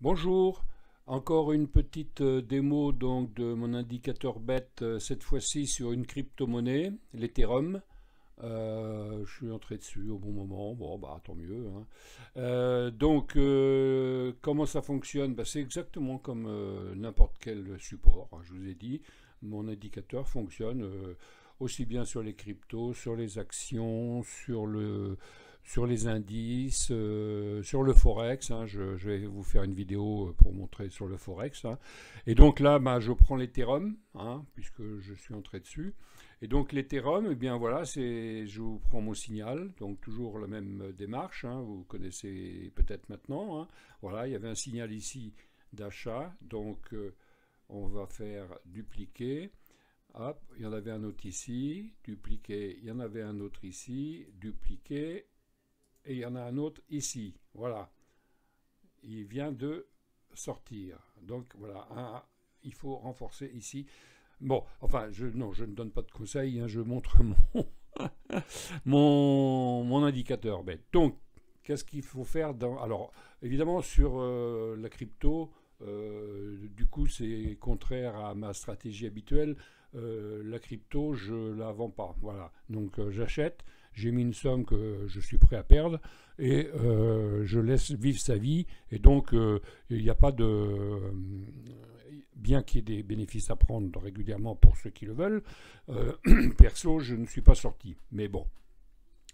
Bonjour, encore une petite démo donc de mon indicateur bête, cette fois-ci sur une crypto-monnaie, l'Ethereum. Je suis entré dessus au bon moment, bon bah tant mieux, hein. Comment ça fonctionne? Bah, c'est exactement comme n'importe quel support, hein, je vous ai dit. Mon indicateur fonctionne aussi bien sur les cryptos, sur les actions, sur les indices, sur le forex, hein. Je vais vous faire une vidéo pour montrer sur le forex, hein. Et donc là, bah, je prends l'Ethereum, hein, puisque je suis entré dessus. Et donc l'Ethereum, eh bien voilà, je vous prends mon signal, donc toujours la même démarche, hein, vous connaissez peut-être maintenant, hein. Voilà, il y avait un signal ici d'achat, donc on va faire dupliquer. Hop, il y en avait un autre ici, dupliquer, il y en avait un autre ici, dupliquer, et il y en a un autre ici. Voilà, il vient de sortir. Donc voilà, il faut renforcer ici. Bon, enfin, non, je ne donne pas de conseils, hein, je montre mon indicateur bête. Donc, qu'est-ce qu'il faut faire alors, évidemment, sur la crypto, du coup, c'est contraire à ma stratégie habituelle. La crypto, je ne la vends pas. Voilà. Donc, j'achète, j'ai mis une somme que je suis prêt à perdre et je laisse vivre sa vie. Et donc, il n'y a pas de. Bien qu'il y ait des bénéfices à prendre régulièrement pour ceux qui le veulent, euh, perso, je ne suis pas sorti. Mais bon,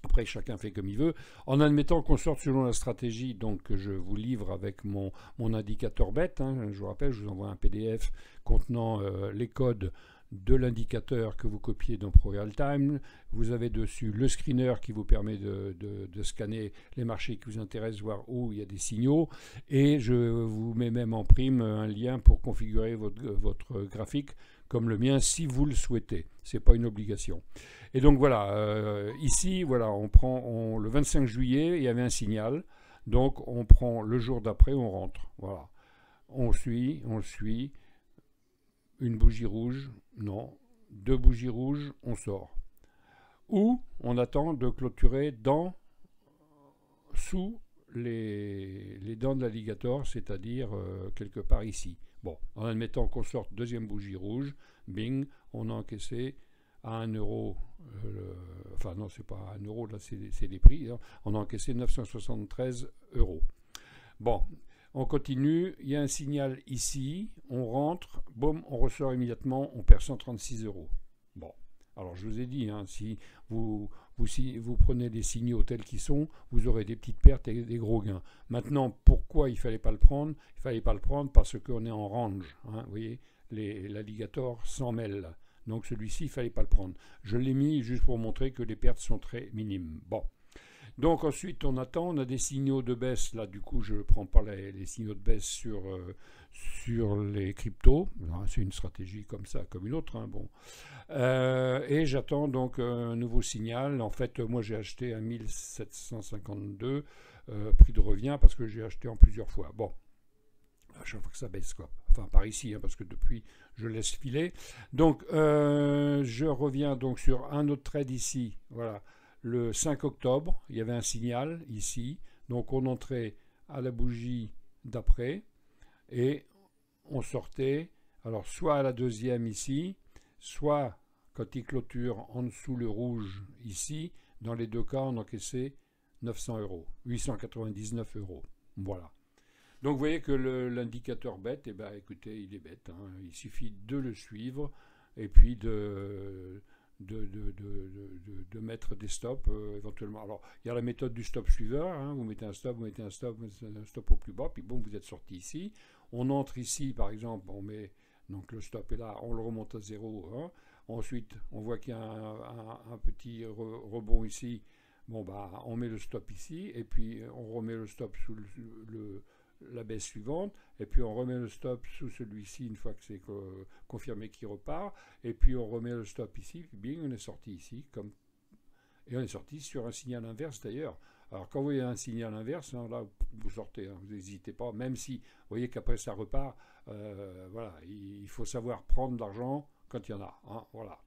après, chacun fait comme il veut. En admettant qu'on sorte selon la stratégie donc, que je vous livre avec mon indicateur bête, hein, je vous rappelle, je vous envoie un PDF contenant les codes de l'indicateur que vous copiez dans ProRealTime. Vous avez dessus le screener qui vous permet de scanner les marchés qui vous intéressent, voir où il y a des signaux. Et je vous mets même en prime un lien pour configurer votre graphique comme le mien si vous le souhaitez. Ce n'est pas une obligation. Et donc voilà, ici, voilà, on prend le 25 juillet, il y avait un signal. Donc on prend le jour d'après, on rentre. Voilà. On suit. Une bougie rouge, non. Deux bougies rouges, on sort. Ou on attend de clôturer sous les dents de l'alligator, c'est-à-dire quelque part ici. Bon, en admettant qu'on sorte deuxième bougie rouge, bing, on a encaissé à 1 euro, enfin non, c'est pas 1 euro, là c'est les prix, hein. On a encaissé 973 euros. Bon, on continue, il y a un signal ici, on rentre, boum, on ressort immédiatement, on perd 136 euros. Bon, alors je vous ai dit, hein, si vous prenez les signaux tels qu'ils sont, vous aurez des petites pertes et des gros gains. Maintenant, pourquoi il ne fallait pas le prendre? Il ne fallait pas le prendre parce qu'on est en range, hein, vous voyez, l'alligator s'en mêle. Donc celui-ci, il ne fallait pas le prendre. Je l'ai mis juste pour montrer que les pertes sont très minimes. Bon. Donc ensuite on attend, on a des signaux de baisse, là du coup je ne prends pas les signaux de baisse sur les cryptos, c'est une stratégie comme ça, comme une autre, hein, bon. Et j'attends donc un nouveau signal, en fait moi j'ai acheté à 1752 prix de revient parce que j'ai acheté en plusieurs fois, bon. À chaque fois que ça baisse, quoi. Enfin, par ici, hein, parce que depuis, je laisse filer. Donc, je reviens donc sur un autre trade ici. Voilà, le 5 octobre, il y avait un signal ici. Donc, on entrait à la bougie d'après et on sortait. Alors, soit à la deuxième ici, soit quand il clôture en dessous le rouge ici. Dans les deux cas, on encaissait 900 euros, 899 euros. Voilà. Donc vous voyez que l'indicateur bête, eh ben, écoutez, il est bête, hein. Il suffit de le suivre et puis de mettre des stops éventuellement. Alors il y a la méthode du stop suiveur, hein. Vous mettez un stop, vous mettez un stop, vous mettez un stop au plus bas, puis bon, vous êtes sorti ici. On entre ici par exemple, on met, donc le stop est là, on le remonte à zéro, hein. Ensuite on voit qu'il y a un petit rebond ici. Bon bah on met le stop ici et puis on remet le stop sous la baisse suivante, et puis on remet le stop sous celui-ci une fois que c'est confirmé qu'il repart, et puis on remet le stop ici, puis bing, on est sorti ici, et on est sorti sur un signal inverse d'ailleurs. Alors quand vous voyez un signal inverse, hein, là vous sortez, hein, vous n'hésitez pas, même si vous voyez qu'après ça repart, voilà, il faut savoir prendre de l'argent quand il y en a, hein, voilà.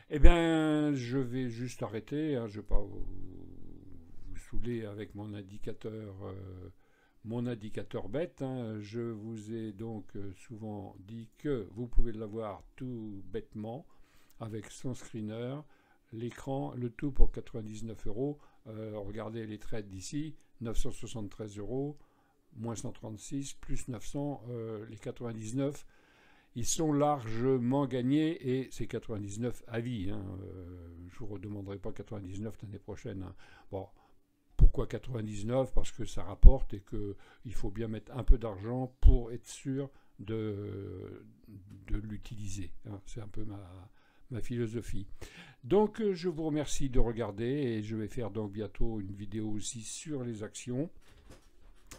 Eh bien, je vais juste arrêter, hein, je ne vais pas vous saouler avec mon indicateur mon indicateur bête. Je vous ai donc souvent dit que vous pouvez l'avoir tout bêtement avec son screener, l'écran, le tout pour 99 euros. Regardez les trades d'ici, 973 euros, moins 136, plus 900, les 99. Ils sont largement gagnés et c'est 99 à vie. Je ne vous redemanderai pas 99 l'année prochaine. Bon, pourquoi 99? Parce que ça rapporte et qu'il faut bien mettre un peu d'argent pour être sûr de l'utiliser. C'est un peu ma philosophie. Donc je vous remercie de regarder et je vais faire donc bientôt une vidéo aussi sur les actions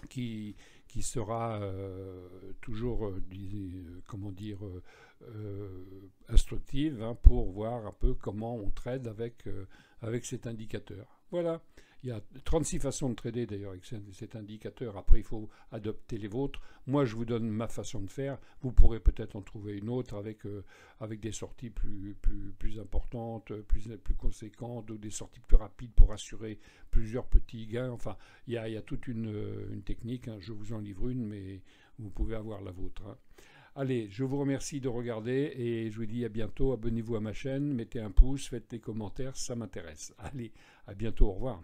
qui sera toujours, comment dire, instructive pour voir un peu comment on trade avec cet indicateur. Voilà. Il y a 36 façons de trader d'ailleurs avec cet indicateur. Après, il faut adopter les vôtres. Moi, je vous donne ma façon de faire. Vous pourrez peut-être en trouver une autre avec des sorties plus importantes, plus conséquentes, ou des sorties plus rapides pour assurer plusieurs petits gains. Enfin, il y a toute une technique. Je vous en livre une, mais vous pouvez avoir la vôtre. Allez, je vous remercie de regarder et je vous dis à bientôt. Abonnez-vous à ma chaîne, mettez un pouce, faites des commentaires, ça m'intéresse. Allez, à bientôt, au revoir.